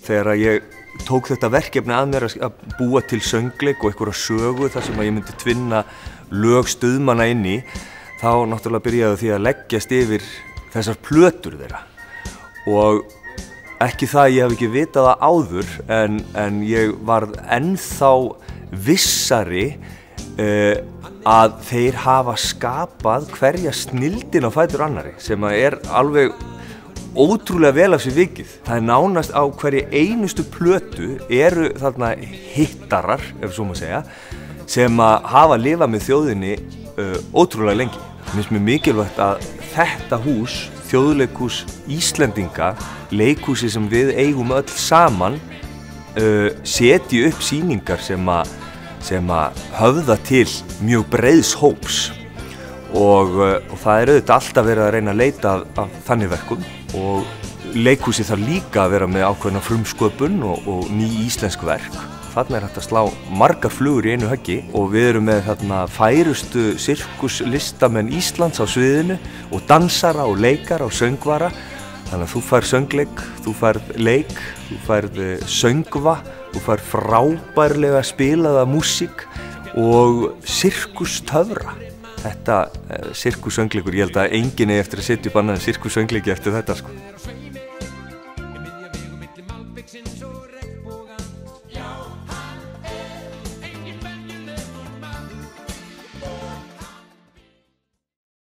þegar ég tók þetta verkefni að mér að búa til söngleik og einhverja sögu þar sem ég myndi tvinna lög stuðmanna inn í, þá náttúrulega byrjaði því að leggjast yfir þessar plötur þeirra. Og ekki það að ég hef ekki vitað það áður, en ég varð ennþá vissari að þeir hafa skapað hverja snilldin á fætur annari, sem er alveg ótrúlega vel af sér vikið. Það nánast á hverju einustu plötu eru þarna hittarar, ef svo má segja, sem að hafa lifað með þjóðinni ótrúlega lengi. Mér finnst mjög mikilvægt að þetta hús, Þjóðleikhús Íslendinga, leikhúsi sem við eigum öll saman, setji upp sýningar sem að höfða til mjög breiðs hóps. Og það er auðvitað alltaf verið að reyna að leita af þannig verkum, og leikhúsi þarf líka að vera með ákveðna frumsköpun og ný íslensk verk. Þarna er hægt að slá margar flugur í einu höggi, og við erum með þarna færustu sirkuslistamenn Íslands á sviðinu, og dansara og leikara og söngvara. Þannig að þú færð söngleik, þú færð leik, þú færð söngva, þú færð frábærlega spilaða músík og sirkustöfra. Þetta sirkussöngleikur, ég held að enginn eigi eftir að setja upp annan sirkussöngleiki eftir þetta, sko.